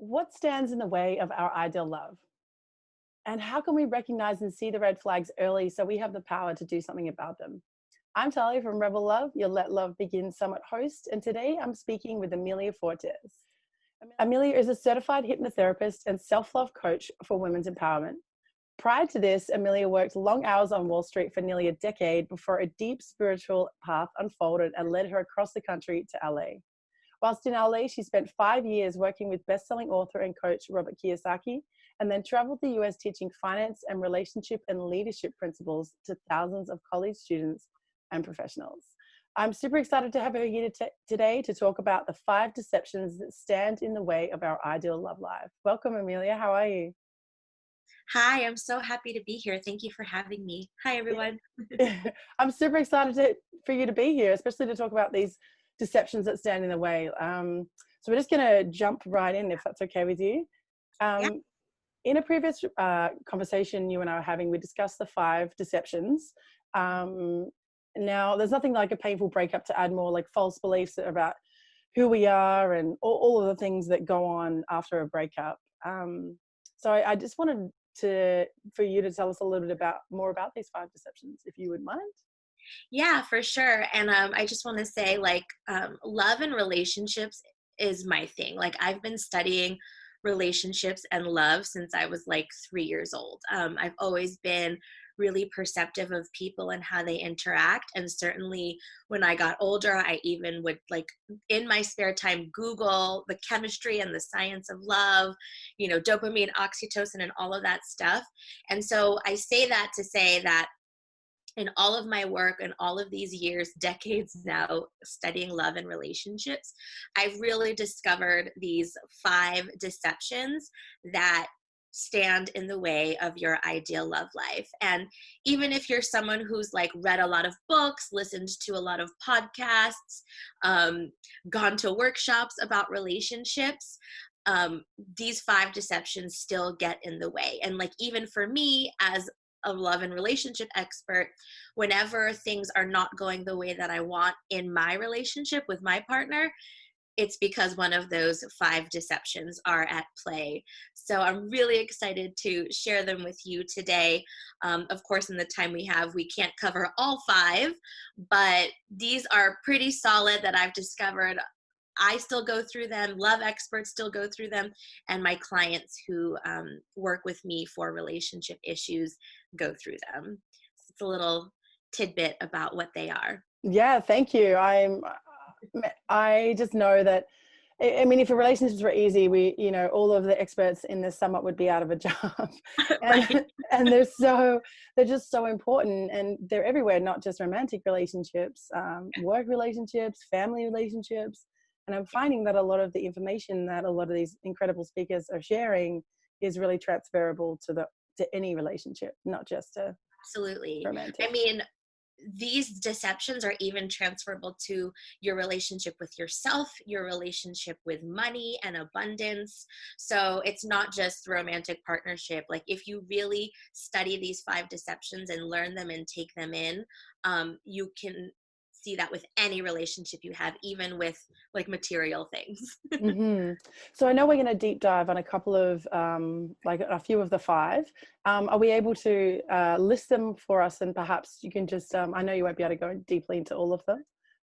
What stands in the way of our ideal love? And how can we recognize and see the red flags early so we have the power to do something about them? I'm Talia from Rebel Love, your Let Love Begin Summit host, and today I'm speaking with 𝗵𝘃𝗀𝘀. Amilia is a certified hypnotherapist and self-love coach for women's empowerment. Prior to this, Amilia worked long hours on Wall Street for nearly a decade before a deep spiritual path unfolded and led her across the country to LA. Whilst in LA, she spent 5 years working with best-selling author and coach Robert Kiyosaki, and then traveled the US teaching finance and relationship and leadership principles to thousands of college students and professionals. I'm super excited to have her here today to talk about the 5 deceptions that stand in the way of our ideal love life. Welcome, Amilia. How are you? Hi, I'm so happy to be here. Thank you for having me. Hi, everyone. I'm super excited for you to be here, especially to talk about these deceptions that stand in the way. So we're just going to jump right in, if that's okay with you. Yeah. Um, in a previous conversation you and I were having, we discussed the 5 deceptions. Now, there's nothing like a painful breakup to add more like false beliefs about who we are and all of the things that go on after a breakup. So I just wanted for you to tell us a little bit more about these 5 deceptions, if you would mind. Yeah, for sure. And I just want to say, love and relationships is my thing. Like, I've been studying relationships and love since I was like 3 years old. I've always been really perceptive of people and how they interact. And certainly when I got older, I even would, like, in my spare time, Google the chemistry and the science of love, dopamine, oxytocin, and all of that stuff. And so I say that to say that in all of my work and all of these years, decades now, studying love and relationships, I've really discovered these 5 deceptions that stand in the way of your ideal love life. And even if you're someone who's like read a lot of books, listened to a lot of podcasts, gone to workshops about relationships, these 5 deceptions still get in the way. And like, even for me as a love and relationship expert, whenever things are not going the way that I want in my relationship with my partner, it's because one of those 5 deceptions are at play. So I'm really excited to share them with you today. Of course, in the time we have, we can't cover all 5, but these are pretty solid that I've discovered. I still go through them, love experts still go through them, and my clients who work with me for relationship issues go through them. It's a little tidbit about what they are. Yeah, thank you. I just know that, I mean, if the relationships were easy, all of the experts in this summit would be out of a job. Right. And they're just so important, and they're everywhere, not just romantic relationships, work relationships, family relationships. And I'm finding that a lot of the information that a lot of these incredible speakers are sharing is really transferable to any relationship, not just a Absolutely. romantic. I mean, these deceptions are even transferable to your relationship with yourself, your relationship with money and abundance. So it's not just romantic partnership. Like, if you really study these 5 deceptions and learn them and take them in, you can see that with any relationship you have, even with like material things. So I know we're going to deep dive on a couple of, like a few of the 5. Are we able to list them for us? And perhaps you can just, I know you won't be able to go deeply into all of them,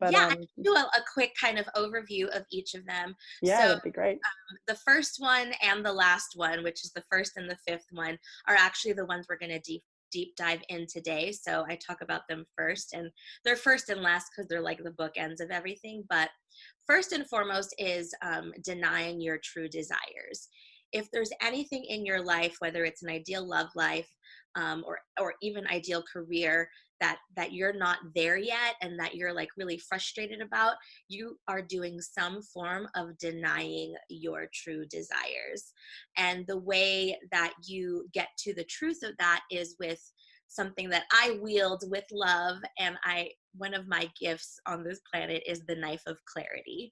but Yeah, I can do a quick kind of overview of each of them. yeah, So that'd be great. the first one and the last one, which is the first and the 5th one, are actually the ones we're going to deep dive in today. So I talk about them first, and they're first and last because they're like the bookends of everything. But first and foremost is denying your true desires. If there's anything in your life, whether it's an ideal love life, or even ideal career, that you're not there yet and that you're like really frustrated about, you are doing some form of denying your true desires. And the way that you get to the truth of that is with something that I wield with love. And one of my gifts on this planet is the knife of clarity.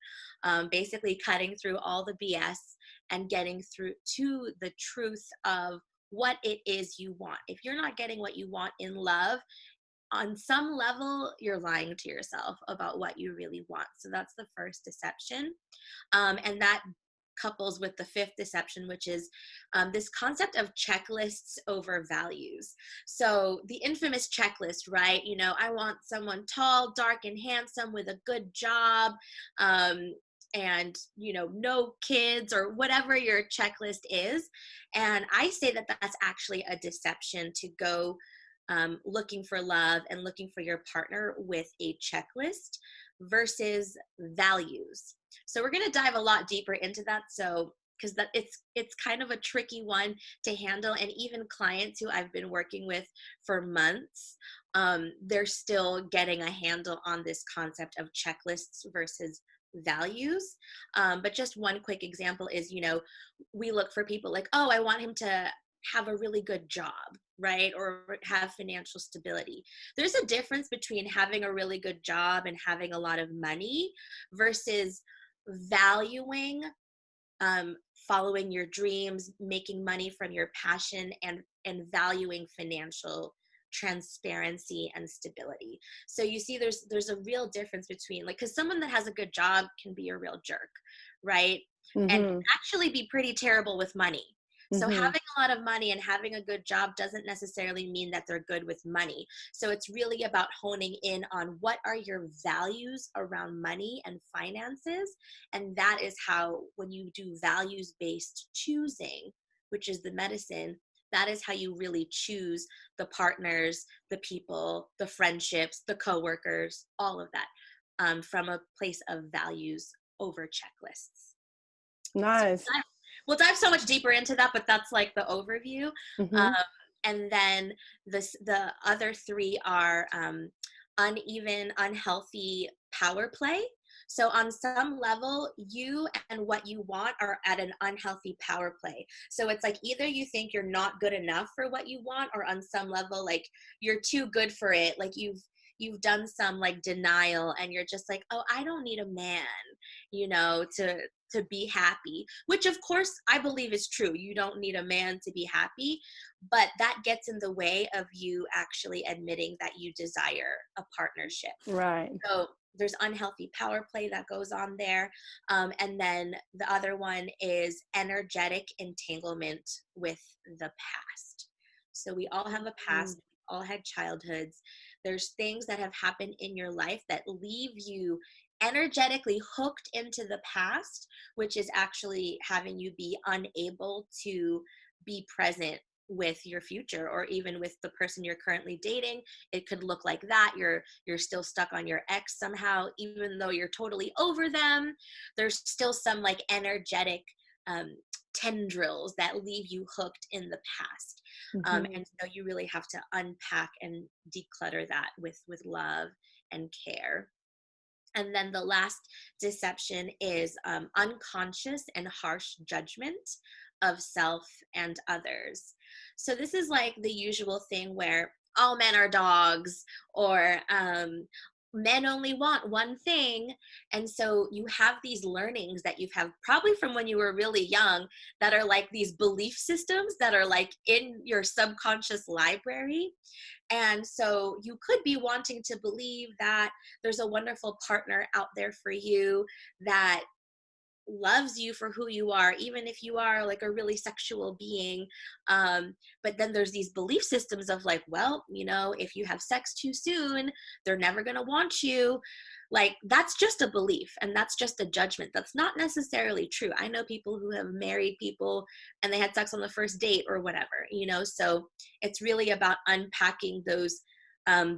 Basically cutting through all the BS and getting through to the truth of what it is you want. If you're not getting what you want in love, on some level, you're lying to yourself about what you really want. So that's the first deception. And that couples with the fifth deception, which is this concept of checklists over values. So the infamous checklist, right? You know, I want someone tall, dark, and handsome with a good job, and, you know, no kids, or whatever your checklist is. And I say that that's actually a deception, to go looking for love and looking for your partner with a checklist versus values. So we're going to dive a lot deeper into that. So, because that it's kind of a tricky one to handle, and even clients who I've been working with for months, they're still getting a handle on this concept of checklists versus values. But just one quick example is, you know, we look for people like, oh, I want him to have a really good job, right? Or have financial stability. There's a difference between having a really good job and having a lot of money versus valuing following your dreams, making money from your passion, and valuing financial transparency and stability. So you see, there's a real difference between, like, because someone that has a good job can be a real jerk, right? And can actually be pretty terrible with money. So having a lot of money and having a good job doesn't necessarily mean that they're good with money. So it's really about honing in on what are your values around money and finances. And that is how, when you do values-based choosing, which is the medicine, that is how you really choose the partners, the people, the friendships, the coworkers, all of that, from a place of values over checklists. Nice. So we'll dive so much deeper into that, but that's like the overview. And then the other three are uneven, unhealthy power play. So on some level, you and what you want are at an unhealthy power play. So it's like either you think you're not good enough for what you want, or on some level, like you're too good for it. Like you've done some like denial, and you're just like, oh, I don't need a man, you know, to be happy, which of course I believe is true. You don't need a man to be happy, but that gets in the way of you actually admitting that you desire a partnership. Right. So there's unhealthy power play that goes on there. And then the other one is energetic entanglement with the past. So we all have a past, we all had childhoods. There's things that have happened in your life that leave you energetically hooked into the past, which is actually having you be unable to be present with your future, or even with the person you're currently dating. It could look like that you're still stuck on your ex somehow, even though you're totally over them. There's still some like energetic tendrils that leave you hooked in the past. And so you really have to unpack and declutter that with love and care. And then the last deception is unconscious and harsh judgment of self and others. So this is like the usual thing where all men are dogs, or men only want one thing. And so you have these learnings that you've had probably from when you were really young, that are like these belief systems that are like in your subconscious library. And so you could be wanting to believe that there's a wonderful partner out there for you that loves you for who you are, even if you are like a really sexual being. But then there's these belief systems of like, well, you know, if you have sex too soon, they're never going to want you. Like, that's just a belief, and that's just a judgment. That's not necessarily true. I know people who have married people and they had sex on the first date or whatever, you know. So it's really about unpacking those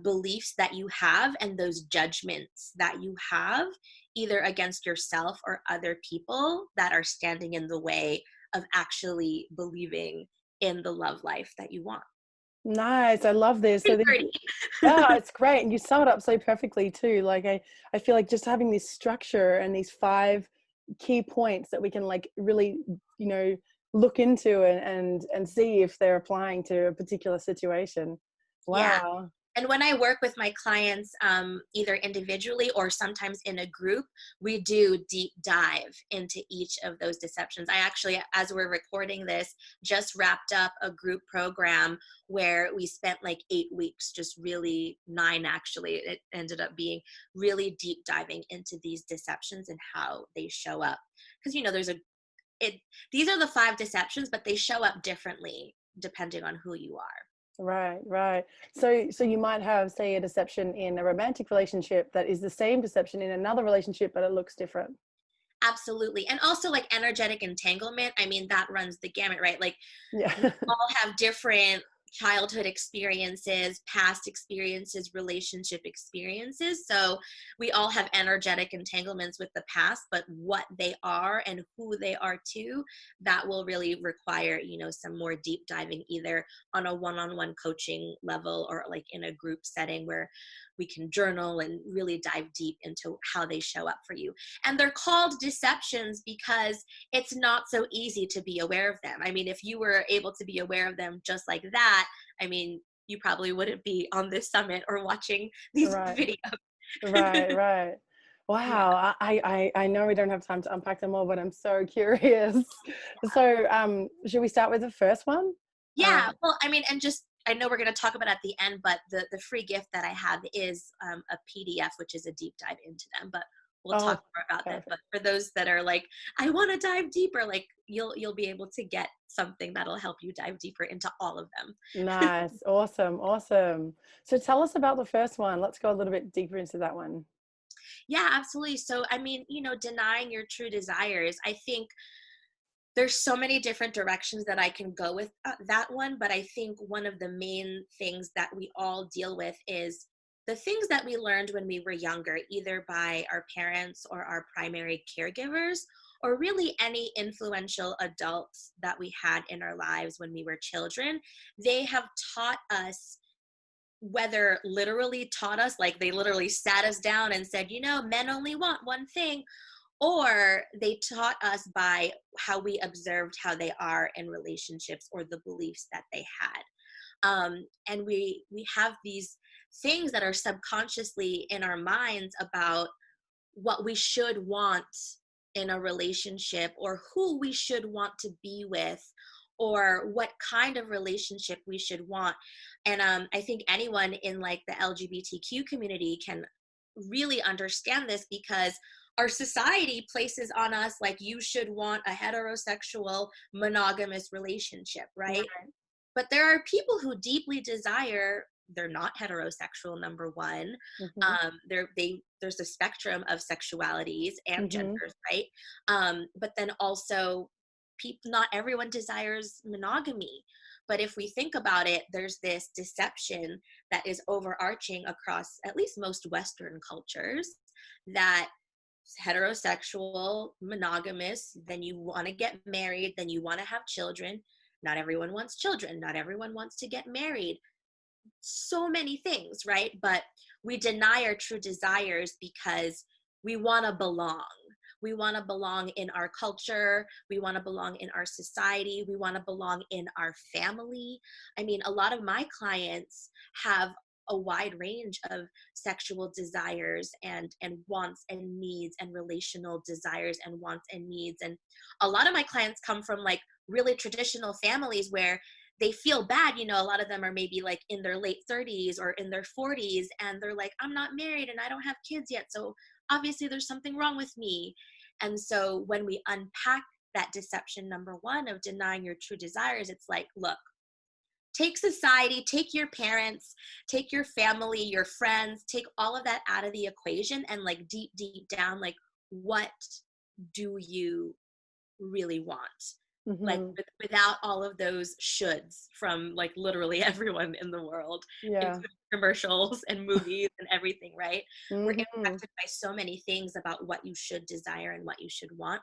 beliefs that you have and those judgments that you have, either against yourself or other people, that are standing in the way of actually believing in the love life that you want. Nice. I love this. So yeah, it's great. And you sum it up so perfectly too. Like I feel like just having this structure and these 5 key points that we can like really, you know, look into and see if they're applying to a particular situation. Wow. Yeah. And when I work with my clients, either individually or sometimes in a group, we do deep dive into each of those deceptions. I actually, as we're recording this, just wrapped up a group program where we spent like 8 weeks, just really 9 actually. It ended up being really deep diving into these deceptions and how they show up. Because, you know, there's a these are the 5 deceptions, but they show up differently depending on who you are. Right, right. So you might have, say, a deception in a romantic relationship that is the same deception in another relationship, but it looks different. Absolutely. And also like energetic entanglement, I mean, that runs the gamut, right? Like we Yeah. all have different childhood experiences, past experiences, relationship experiences. So we all have energetic entanglements with the past, but what they are and who they are too, that will really require, some more deep diving, either on a one-on-one coaching level or like in a group setting where we can journal and really dive deep into how they show up for you. And they're called deceptions because it's not so easy to be aware of them. I mean, if you were able to be aware of them just like that, I mean, you probably wouldn't be on this summit or watching these Right, videos. right, right. Yeah. Wow. I know we don't have time to unpack them all, but I'm so curious. So, should we start with the first one? Yeah. Well, I mean, and just, I know we're going to talk about it at the end, but the free gift that I have is a PDF, which is a deep dive into them, but we'll Oh, talk more about that. perfect. But for those that are like, I want to dive deeper, like you'll be able to get something that'll help you dive deeper into all of them. Nice. Awesome. Awesome. So tell us about the first one. Let's go a little bit deeper into that one. Yeah, absolutely. So, I mean, denying your true desires, I think there's so many different directions that I can go with that one. But I think one of the main things that we all deal with is the things that we learned when we were younger, either by our parents or our primary caregivers, or really any influential adults that we had in our lives when we were children. They have taught us, whether literally taught us, like they literally sat us down and said, men only want one thing, or they taught us by how we observed how they are in relationships or the beliefs that they had. And we have these things that are subconsciously in our minds about what we should want in a relationship, or who we should want to be with, or what kind of relationship we should want. And I think anyone in like the LGBTQ community can really understand this, because our society places on us like, you should want a heterosexual monogamous relationship, right? Right. But there are people who deeply desire, they're not heterosexual, number one. Mm-hmm. There's a spectrum of sexualities and Mm-hmm. genders, right? But then also, not everyone desires monogamy. But if we think about it, there's this deception that is overarching across at least most Western cultures, that heterosexual, monogamous, then you want to get married, then you want to have children. Not everyone wants children. Not everyone wants to get married. So many things, right? But we deny our true desires because we want to belong. We want to belong in our culture. We want to belong in our society. We want to belong in our family. I mean, a lot of my clients have a wide range of sexual desires and wants and needs, and relational desires and wants and needs. And a lot of my clients come from like really traditional families where they feel bad. A lot of them are maybe like in their late 30s or in their 40s, and they're like, I'm not married and I don't have kids yet, so obviously there's something wrong with me. And so when we unpack that deception number one of denying your true desires, it's like, look, take society, take your parents, take your family, your friends, take all of that out of the equation, and like deep down, like, what do you really want? Like Mm-hmm. without all of those shoulds from like literally everyone in the world, Yeah. including commercials and movies and everything, right? We're Mm-hmm. impacted by so many things about what you should desire and what you should want.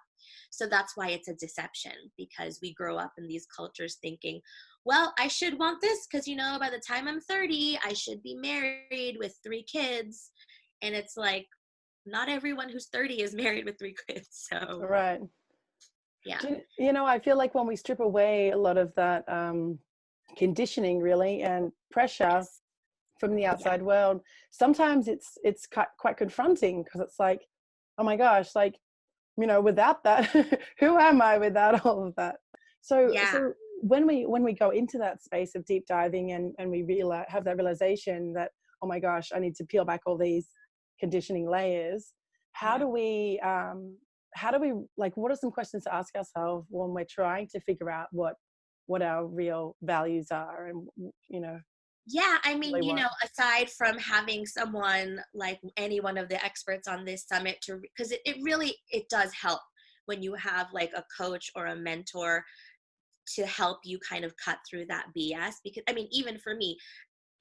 So that's why it's a deception, because we grow up in these cultures thinking, well, I should want this because, by the time I'm 30, I should be married with 3 kids. And it's like, not everyone who's 30 is married with 3 kids. So Right. yeah. I feel like when we strip away a lot of that conditioning, really, and pressure Yes. from the Yeah. outside world, sometimes it's quite confronting, because it's like, oh my gosh, like, without that, who am I without all of that? So Yeah. when we go into that space of deep diving, and we have that realization that, oh my gosh, I need to peel back all these conditioning layers, how Yeah. do we how do we, like, what are some questions to ask ourselves when we're trying to figure out what our real values are and, you know, Yeah, I mean, really want? aside from having someone like any one of the experts on this summit to, because it really, it does help when you have like a coach or a mentor to help you kind of cut through that BS. Because I mean, even for me,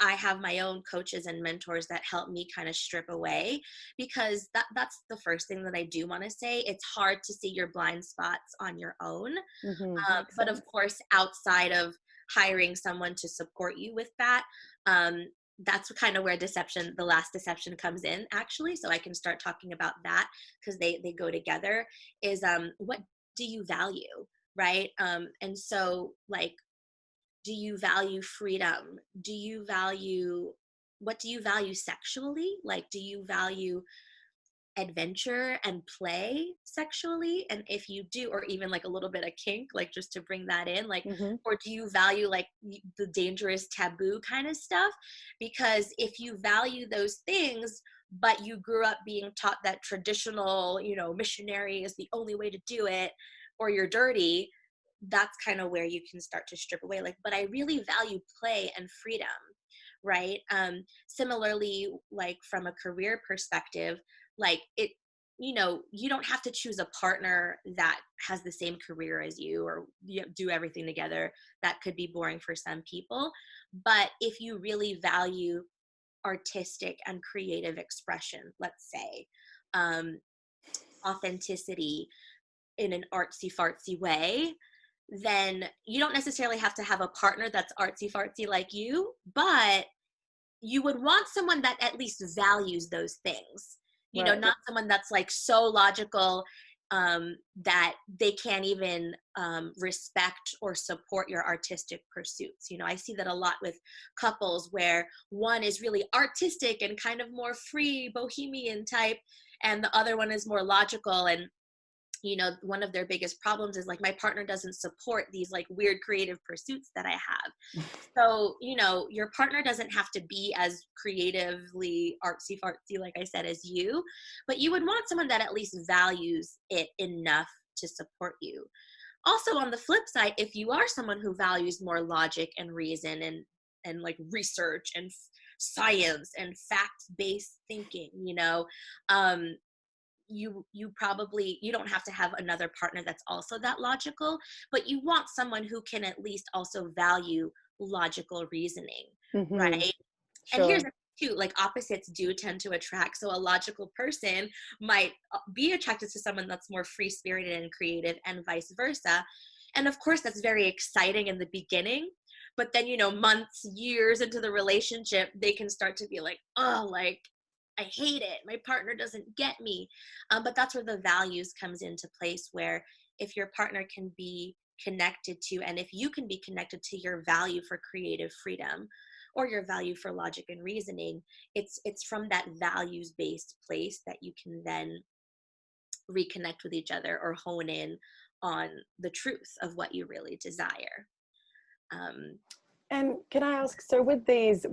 I have my own coaches and mentors that help me kind of strip away, because that's the first thing that I do want to say. It's hard to see your blind spots on your own. Makes But of sense. course, outside of hiring someone to support you with that, um, that's kind of where the last deception comes in, actually. So I can start talking about that, because they go together. Is what do you value, right? And so, like, do you value freedom? Do you value, what do you value sexually? Like, do you value adventure and play sexually? And if you do, or even like a little bit of kink, like just to bring that in, like, Hmm. or do you value like the dangerous taboo kind of stuff? Because if you value those things, but you grew up being taught that traditional, missionary is the only way to do it, or you're dirty, that's kind of where you can start to strip away. Like, but I really value play and freedom, right? Similarly, like from a career perspective, like you don't have to choose a partner that has the same career as you, or do everything together. That could be boring for some people. But if you really value artistic and creative expression, let's say, um, authenticity in an artsy fartsy way, then you don't necessarily have to have a partner that's artsy fartsy like you, but you would want someone that at least values those things. Right. Not someone that's like so logical, that they can't even respect or support your artistic pursuits. I see that a lot with couples where one is really artistic and kind of more free, bohemian type, and the other one is more logical. And one of their biggest problems is like, my partner doesn't support these like weird creative pursuits that I have. So, your partner doesn't have to be as creatively artsy fartsy, like I said, as you, but you would want someone that at least values it enough to support you. Also, on the flip side, if you are someone who values more logic and reason and like research and science and fact-based thinking, um, you don't have to have another partner that's also that logical, but you want someone who can at least also value logical reasoning, Hmm. right? And here's Sure. the thing too, like opposites do tend to attract. So a logical person might be attracted to someone that's more free spirited and creative, and vice versa. And of course that's very exciting in the beginning, but then months, years into the relationship, they can start to be like, oh, like, I hate it, my partner doesn't get me. But that's where the values comes into place, where if your partner can be connected to, and if you can be connected to your value for creative freedom or your value for logic and reasoning, it's from that values based place that you can then reconnect with each other or hone in on the truth of what you really desire. um, And can I ask, so with these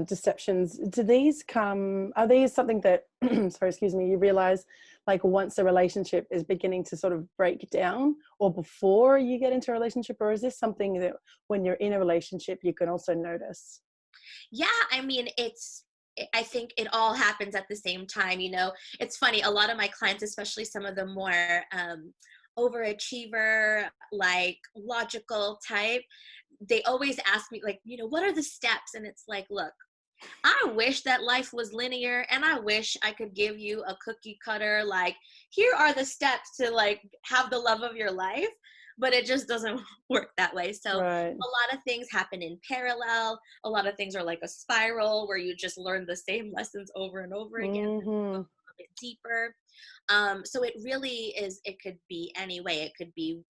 deceptions, do these come? Are these something that, sorry, excuse me, you realize like once a relationship is beginning to sort of break down, or before you get into a relationship, or is this something that when you're in a relationship you can also notice? yeah, I mean, I think it all happens at the same time. It's funny, a lot of my clients, especially some of the more overachiever, like logical type, they always ask me like, what are the steps? And it's like, look, I wish that life was linear, and I wish I could give you a cookie cutter, like, here are the steps to like have the love of your life, but it just doesn't work that way. So Right. a lot of things happen in parallel. A lot of things are like a spiral where you just learn the same lessons over and over again, go Mm-hmm. a bit deeper. So it really is, it could be any way. It could be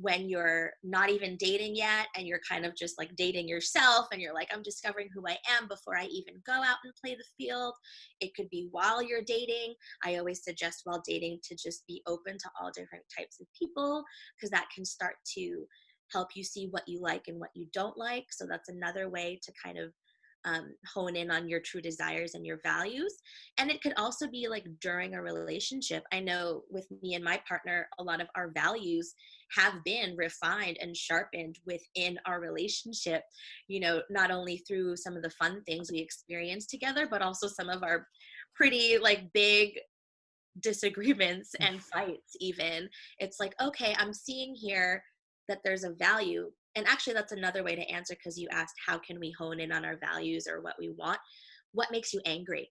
when you're not even dating yet and you're kind of just like dating yourself, and you're like, I'm discovering who I am before I even go out and play the field. It could be while you're dating. I always suggest while dating to just be open to all different types of people, because that can start to help you see what you like and what you don't like. So that's another way to kind of hone in on your true desires and your values. And it could also be like during a relationship. I know with me and my partner, a lot of our values have been refined and sharpened within our relationship, you know, not only through some of the fun things we experience together, but also some of our pretty like big disagreements and fights even. It's like, okay, I'm seeing here that there's a value. And actually that's another way to answer, because you asked how can we hone in on our values or what we want. What makes you angry?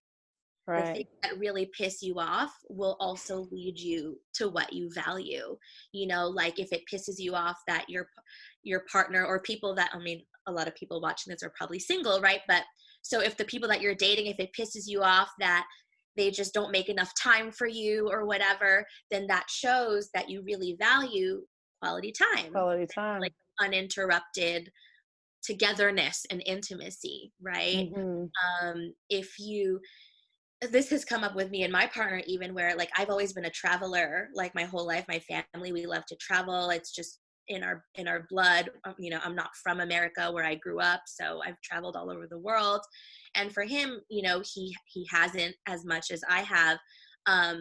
The Right. things that really piss you off will also lead you to what you value. You know, like if it pisses you off that your partner or people that, I mean, a lot of people watching this are probably single, right? But so if the people that you're dating, if it pisses you off that they just don't make enough time for you or whatever, then that shows that you really value quality time, Quality like time. uninterrupted togetherness and intimacy, right? Mm-hmm. If you, this has come up with me and my partner even, where like I've always been a traveler, like my whole life. My family, we love to travel. It's just in our blood. You know, I'm not from America where I grew up, so I've traveled all over the world. And for him, you know, he hasn't as much as I have. um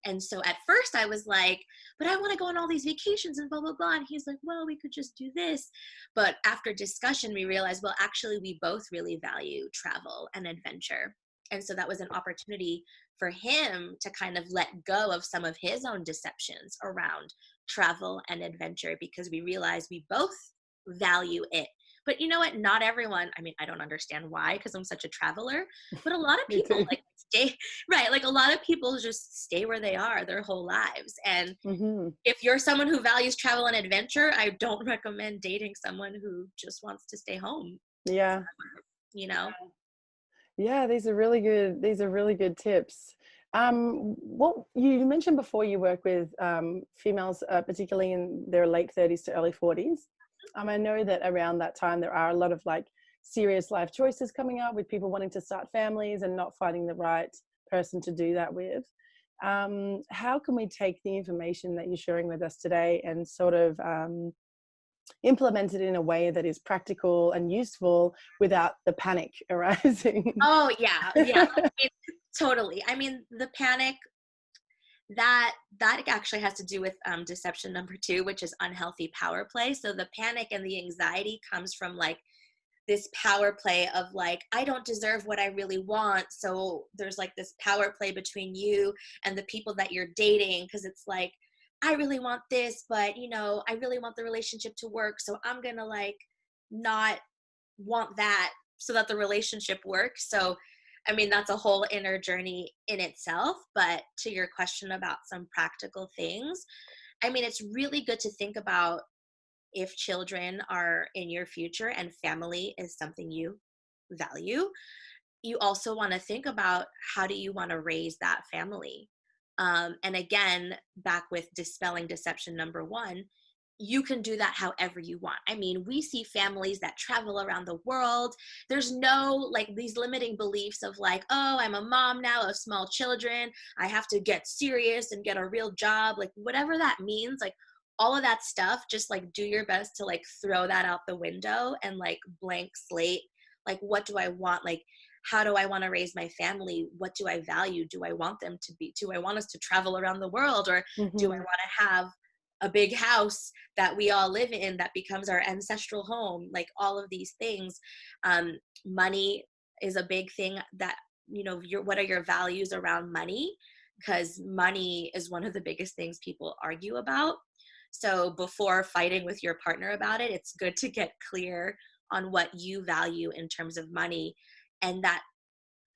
and so at first I was like, but I want to go on all these vacations and blah blah blah, and he's like, well, we could just do this. But after discussion we realized, well, actually we both really value travel and adventure. And so that was an opportunity for him to kind of let go of some of his own deceptions around travel and adventure, because we realized we both value it. But you know what? Not everyone, I mean, I don't understand why, because I'm such a traveler, but a lot of Me people too. like stay, right? Like a lot of people just stay where they are their whole lives. And Mm-hmm. if you're someone who values travel and adventure, I don't recommend dating someone who just wants to stay home, Yeah. you know? Yeah, these are really good. These are really good tips. What you mentioned before, you work with females, particularly in their late 30s to early 40s. I know that around that time there are a lot of like serious life choices coming up with people wanting to start families and not finding the right person to do that with. How can we take the information that you're sharing with us today and sort of implement it in a way that is practical and useful without the panic arising? Oh yeah, yeah. I mean, totally. I mean, the panic, that actually has to do with deception number two, which is unhealthy power play. So the panic and the anxiety comes from like this power play of like, I don't deserve what I really want. So there's like this power play between you and the people that you're dating, because it's like, I really want this, but you know, I really want the relationship to work. So I'm gonna like not want that so that the relationship works. So, I mean, that's a whole inner journey in itself. But to your question about some practical things, I mean, it's really good to think about if children are in your future and family is something you value. You also want to think about how do you want to raise that family. And again, back with dispelling deception number one, you can do that however you want. I mean, we see families that travel around the world. There's no like these limiting beliefs of like, oh, I'm a mom now of small children, I have to get serious and get a real job, like whatever that means, like all of that stuff, just like do your best to like throw that out the window and like blank slate. Like, what do I want? Like, how do I want to raise my family? What do I value? Do I want them to be, do I want us to travel around the world, or do I Hmm. want to have a big house that we all live in that becomes our ancestral home? Like all of these things. Money is a big thing that, you know, what are your values around money? Because money is one of the biggest things people argue about. So before fighting with your partner about it, it's good to get clear on what you value in terms of money. And that,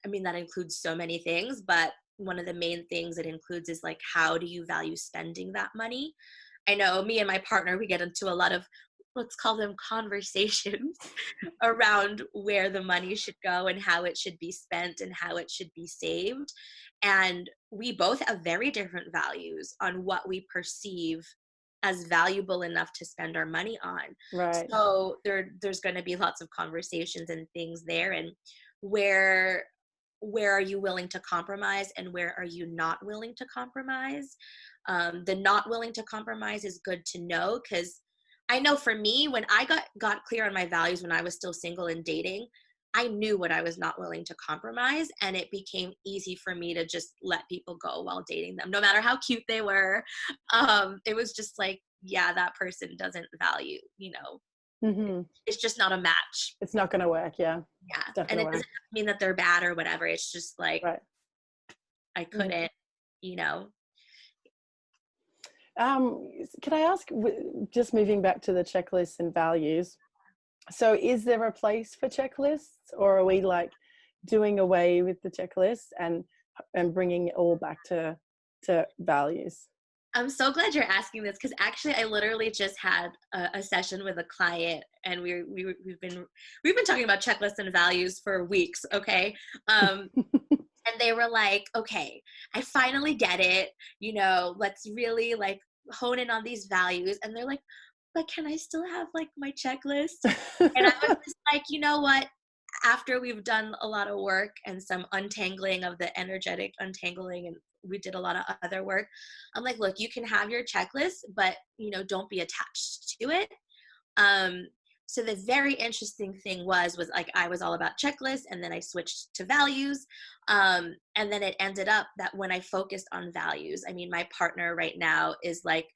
I mean, that includes so many things, but one of the main things it includes is like, how do you value spending that money? I know me and my partner, we get into a lot of, let's call them conversations around where the money should go and how it should be spent and how it should be saved. And we both have very different values on what we perceive as valuable enough to spend our money on. Right. So there's going to be lots of conversations and things there. And where where are you willing to compromise and where are you not willing to compromise? The not willing to compromise is good to know, because I know for me, when I got clear on my values when I was still single and dating, I knew what I was not willing to compromise, and it became easy for me to just let people go while dating them, no matter how cute they were. It was just like, yeah, that person doesn't value, Hmm. it's just not a match. It's not going to work. Yeah, Yeah. it's not And going to it work. doesn't mean that they're bad or whatever. It's just like, Right. I Mhm. couldn't, you know. Can I ask, just moving back to the checklists and values, so is there a place for checklists, or are we like doing away with the checklists and bringing it all back to values? I'm so glad you're asking this, because actually I literally just had a session with a client, and we've been talking about checklists and values for weeks. Okay. And they were like, okay, I finally get it. Let's really like hone in on these values. And they're like, but can I still have like my checklist? And I was just like, you know what? After we've done a lot of work and some untangling of the energetic untangling, and we did a lot of other work, I'm like, look, you can have your checklist, but don't be attached to it. Um, so the very interesting thing was like, I was all about checklists, and then I switched to values. And then it ended up that when I focused on values, I mean, my partner right now is like,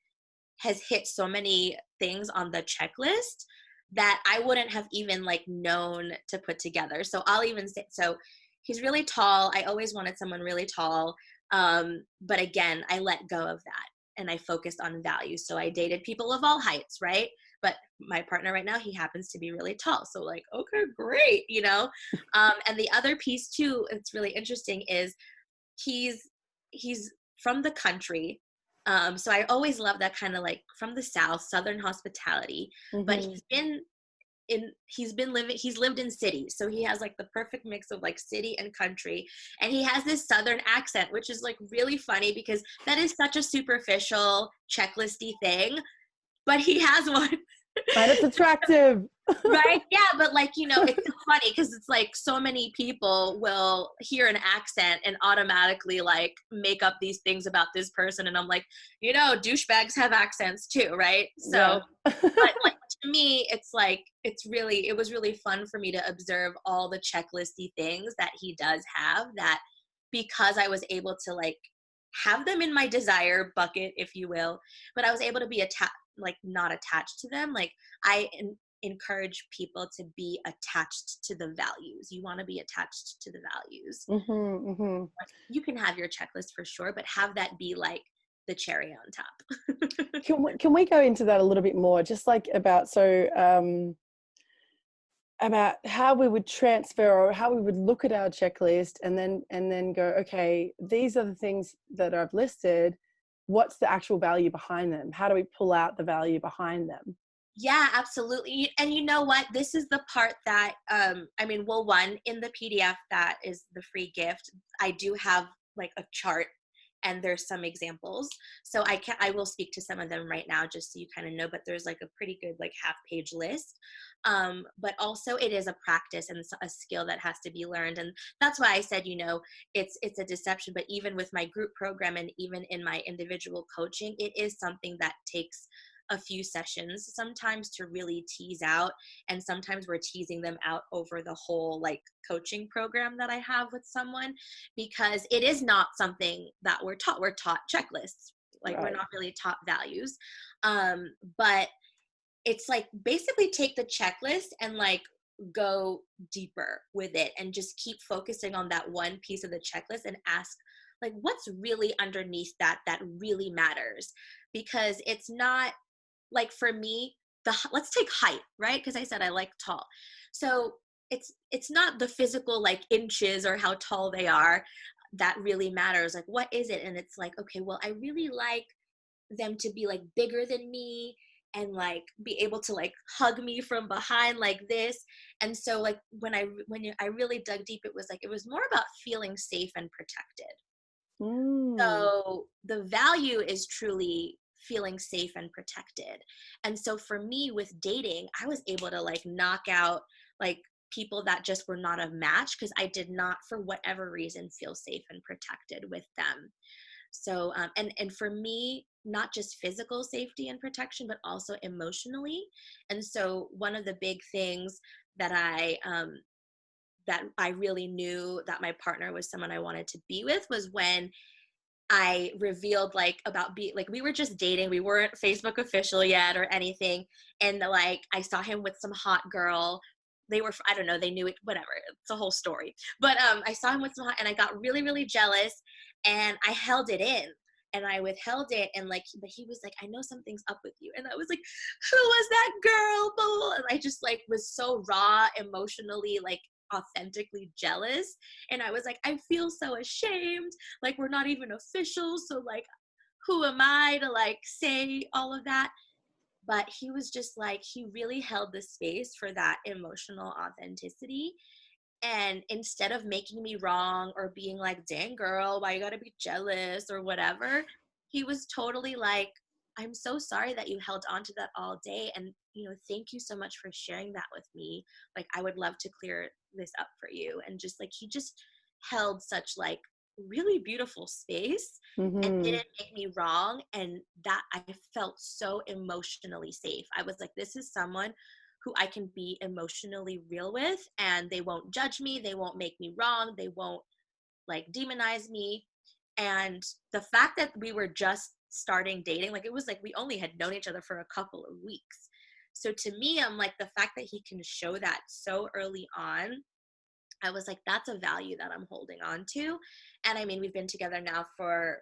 has hit so many things on the checklist that I wouldn't have even like known to put together. So I'll even say, so he's really tall. I always wanted someone really tall. But again, I let go of that and I focused on values. So I dated people of all heights, right? But my partner right now, he happens to be really tall. So like, okay, great, And the other piece too, it's really interesting, is he's from the country. So I always love that kind of like from the South, Southern hospitality. But Hmm. he's lived in cities, so he has like the perfect mix of like city and country, and he has this Southern accent, which is like really funny because that is such a superficial checklisty thing, but he has one. And it's attractive. Right? Yeah, but like, it's so funny because it's like so many people will hear an accent and automatically like make up these things about this person. And I'm like, douchebags have accents too, right? Yeah. So, but like to me, it's like, it was really fun for me to observe all the checklisty things that he does have, that because I was able to like have them in my desire bucket, if you will, but I was able to be like not attached to them. Like I encourage people to be attached to the values. You want to be attached to the values. Hmm. Hmm. You can have your checklist for sure, but have that be like the cherry on top. Can we go into that a little bit more, just like about how we would transfer, or how we would look at our checklist and then go, okay, these are the things that I've listed. What's the actual value behind them? How do we pull out the value behind them? Yeah, absolutely. And you know what? This is the part that, well, one, in the PDF that is the free gift, I do have like a chart and there's some examples. So I will speak to some of them right now just so you kind of know, but there's like a pretty good like half-page list. But also it is a practice and a skill that has to be learned. And that's why I said, it's a deception, but even with my group program and even in my individual coaching, it is something that takes a few sessions sometimes to really tease out, and sometimes we're teasing them out over the whole like coaching program that I have with someone, because it is not something that we're taught checklists, like Right. we're not really taught values. But it's like basically take the checklist and like go deeper with it and just keep focusing on that one piece of the checklist and ask like what's really underneath that really matters, because it's not like, for me, let's take height, right? Because I said I like tall. So it's not the physical like inches or how tall they are that really matters. Like, what is it? And it's like, okay, well, I really like them to be like bigger than me and like be able to like hug me from behind like this. And so like I really dug deep, it was more about feeling safe and protected. Mm. So the value is truly feeling safe and protected. And so for me with dating, I was able to like knock out like people that just were not a match because I did not, for whatever reason, feel safe and protected with them. So and for me, not just physical safety and protection, but also emotionally. And so one of the big things that I that I really knew that my partner was someone I wanted to be with was when I revealed like about like we were just dating. We weren't Facebook official yet or anything. And like I saw him with some hot girl. They were, I don't know, they knew it, whatever. It's a whole story. But I saw him with some hot, and I got really, really jealous, and I held it in. And I withheld it, and like, but he was like, I know something's up with you. And I was like, who was that girl? Blah, blah, blah. And I just like was so raw, emotionally, like authentically jealous. And I was like, I feel so ashamed. Like, we're not even official. So like, who am I to like say all of that? But he was just like, he really held the space for that emotional authenticity. And instead of making me wrong or being like, dang girl, why you gotta be jealous or whatever, he was totally like, I'm so sorry that you held on to that all day. And, you know, thank you so much for sharing that with me. Like, I would love to clear this up for you. And just like, he just held such like really beautiful space and didn't make me wrong. And that I felt so emotionally safe. I was like, this is someone who I can be emotionally real with, and they won't judge me. They won't make me wrong. They won't like demonize me. And the fact that we were just starting dating, like it was like we only had known each other for a couple of weeks. So to me, I'm like, the fact that he can show that so early on, I was like, that's a value that I'm holding on to. And I mean, we've been together now for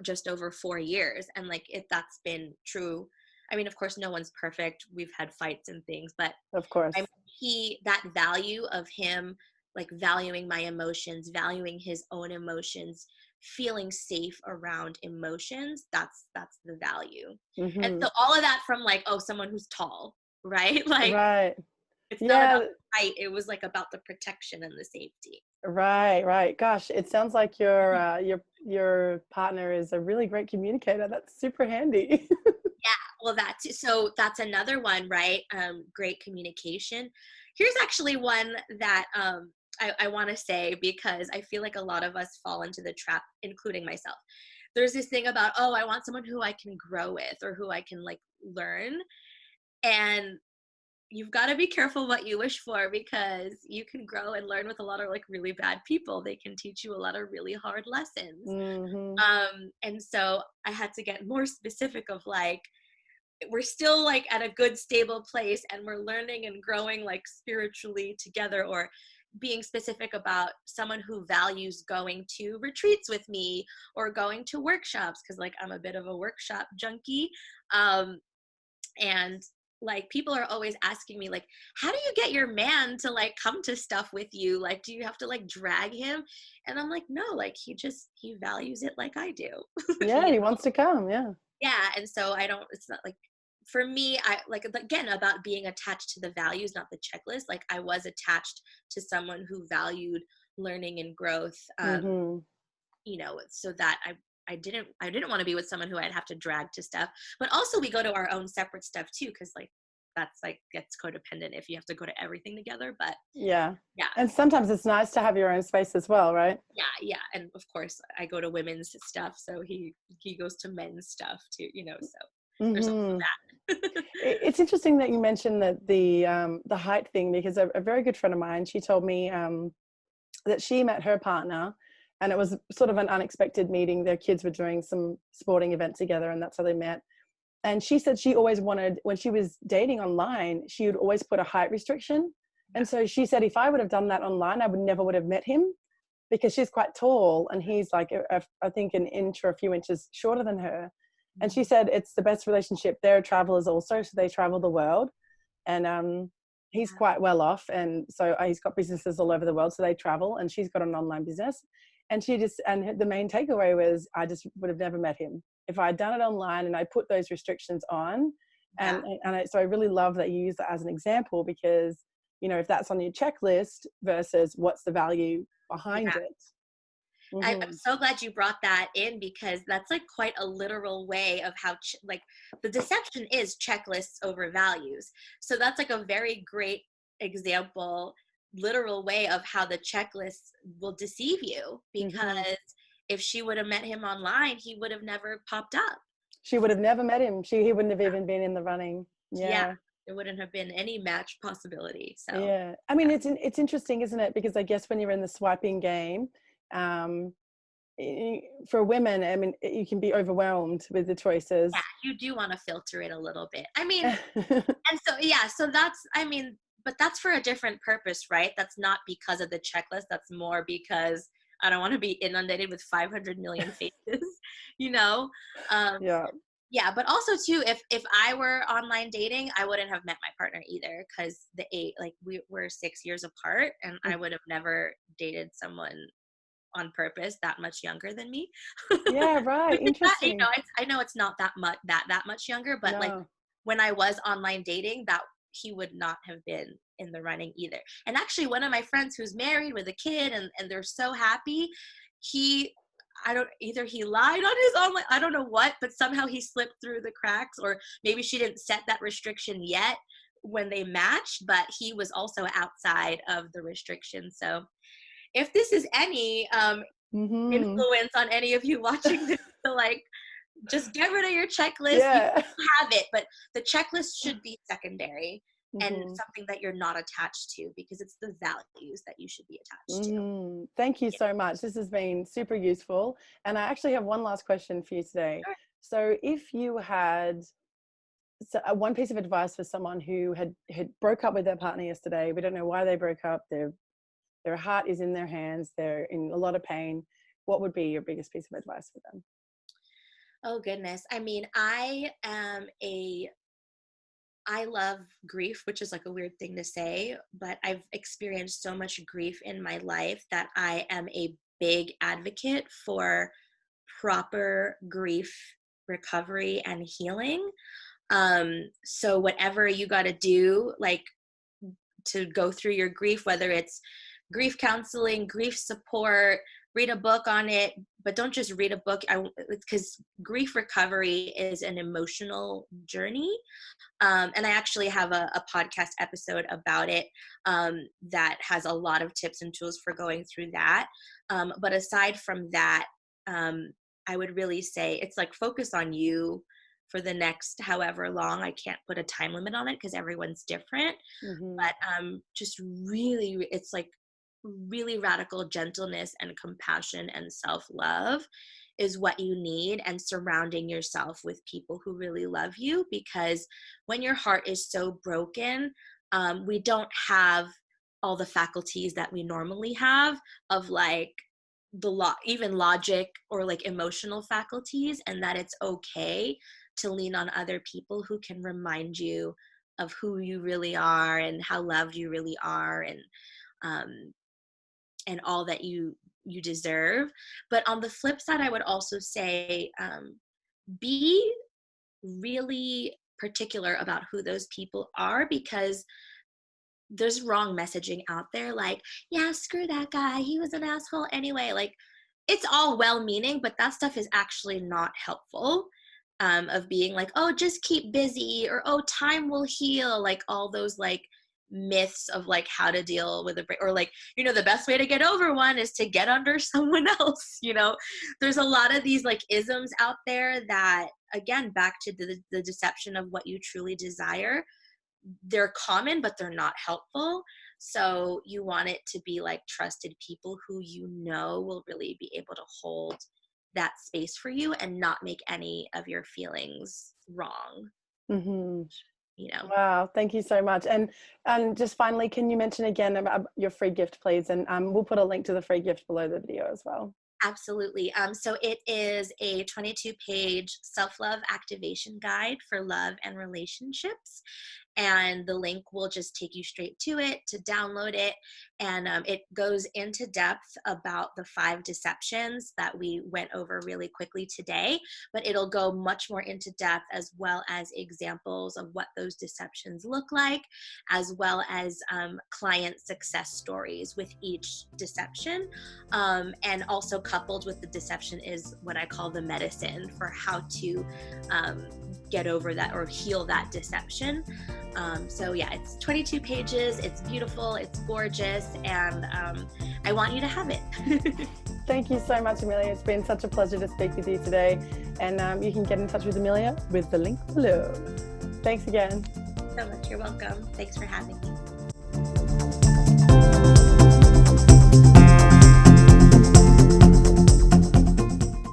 just over 4 years. And like that's been true. I mean, of course, no one's perfect. We've had fights and things, but of course, I mean, that value of him, like valuing my emotions, valuing his own emotions, feeling safe around emotions, that's the value. And so all of that from like, oh, someone who's tall, right? Like, right. it's not about the height. It was like about the protection and the safety. Right. Gosh, it sounds like your partner is a really great communicator. That's super handy. Yeah, well, that's another one, right? Great communication. Here's actually one that I want to say, because I feel like a lot of us fall into the trap, including myself. There's this thing about, oh, I want someone who I can grow with or who I can like learn. And you've got to be careful what you wish for, because you can grow and learn with a lot of like really bad people. They can teach you a lot of really hard lessons. And so I had to get more specific of like, we're still like at a good stable place and we're learning and growing like spiritually together, or being specific about someone who values going to retreats with me or going to workshops, because like I'm a bit of a workshop junkie. And like people are always asking me like, how do you get your man to like come to stuff with you? Like, do you have to like drag him? And I'm like, no, like he values it like I do. Yeah, he wants to come. Yeah. And so it's not like, for me, I like, again, about being attached to the values, not the checklist. Like I was attached to someone who valued learning and growth, you know, so that I didn't want to be with someone who I'd have to drag to stuff. But also we go to our own separate stuff too, because like that's like gets codependent if you have to go to everything together. But yeah. And sometimes it's nice to have your own space as well, right? Yeah. And of course I go to women's stuff, so he goes to men's stuff too, you know, so there's also that. It's interesting that you mentioned that the height thing, because a very good friend of mine, she told me that she met her partner, and it was sort of an unexpected meeting. Their kids were doing some sporting event together, and that's how they met. And she said she always wanted, when she was dating online, she would always put a height restriction. And so she said, if I would have done that online, I would have met him, because she's quite tall and he's like, I think an inch or a few inches shorter than her. And she said it's the best relationship. They're travelers also, so they travel the world. And he's quite well off, and so he's got businesses all over the world, so they travel, and she's got an online business. And the main takeaway was, I just would have never met him if I had done it online and I put those restrictions on. So I really love that you use that as an example, because, you know, if that's on your checklist versus what's the value behind it. I'm so glad you brought that in, because that's like quite a literal way of how like the deception is checklists over values. So that's like a very great example, literal way of how the checklists will deceive you, because if she would have met him online, he would have never popped up. She would have never met him. He wouldn't have even been in the running. Yeah. there wouldn't have been any match possibility. So yeah, I mean, it's interesting, isn't it? Because I guess when you're in the swiping game, for women, I mean, you can be overwhelmed with the choices. yeah, you do want to filter it a little bit. I mean, and so, yeah, so that's, I mean, but that's for a different purpose, right? That's not because of the checklist. That's more because I don't want to be inundated with 500 million faces, you know? Yeah. Yeah, but also too, if I were online dating, I wouldn't have met my partner either, because we're 6 years apart, and I would have never dated someone on purpose that much younger than me. Yeah, right. Interesting. I know it's not that much younger, but like No. when I was online dating, that he would not have been in the running either. And actually, one of my friends who's married with a kid, and they're so happy, either he lied on his online, I don't know what, but somehow he slipped through the cracks, or maybe she didn't set that restriction yet when they matched, but he was also outside of the restriction. So if this is any influence on any of you watching this, to like, just get rid of your checklist. Yeah. You can have it, but the checklist should be secondary and something that you're not attached to, because it's the values that you should be attached to. Thank you so much. This has been super useful. And I actually have one last question for you today. Sure. So if you had one piece of advice for someone who had broke up with their partner yesterday, we don't know why they broke up, their heart is in their hands, they're in a lot of pain, what would be your biggest piece of advice for them? Oh goodness. I mean, I love grief, which is like a weird thing to say, but I've experienced so much grief in my life that I am a big advocate for proper grief recovery and healing. So whatever you got to do, like, to go through your grief, whether it's grief counseling, grief support, read a book on it, but don't just read a book, because grief recovery is an emotional journey. And I actually have a podcast episode about it that has a lot of tips and tools for going through that. But aside from that, I would really say it's like, focus on you for the next however long. I can't put a time limit on it because everyone's different, but just really, it's like really radical gentleness and compassion and self-love is what you need, and surrounding yourself with people who really love you, because when your heart is so broken, we don't have all the faculties that we normally have of like even logic or like emotional faculties, and that it's okay to lean on other people who can remind you of who you really are and how loved you really are, and all that you deserve. But on the flip side, I would also say, be really particular about who those people are, because there's wrong messaging out there, like, yeah, screw that guy, he was an asshole anyway. Like, it's all well-meaning, but that stuff is actually not helpful. Of being like, oh, just keep busy, or oh, time will heal, like all those like myths of like how to deal with a break, or like, you know, the best way to get over one is to get under someone else. You know, there's a lot of these like isms out there that, again, back to the deception of what you truly desire. They're common, but they're not helpful. So you want it to be like trusted people who you know will really be able to hold that space for you and not make any of your feelings wrong. You know. Wow, thank you so much. And just finally, can you mention again about your free gift, please? And we'll put a link to the free gift below the video as well. Absolutely. So it is a 22-page self-love activation guide for love and relationships. And the link will just take you straight to it to download it. And it goes into depth about the 5 deceptions that we went over really quickly today, but it'll go much more into depth, as well as examples of what those deceptions look like, as well as client success stories with each deception. And also coupled with the deception is what I call the medicine for how to get over that or heal that deception. So yeah, it's 22 pages, it's beautiful, it's gorgeous, and I want you to have it. Thank you so much, Amelia. It's been such a pleasure to speak with you today. And you can get in touch with Amelia with the link below. Thanks again. so much. You're welcome. Thanks for having me.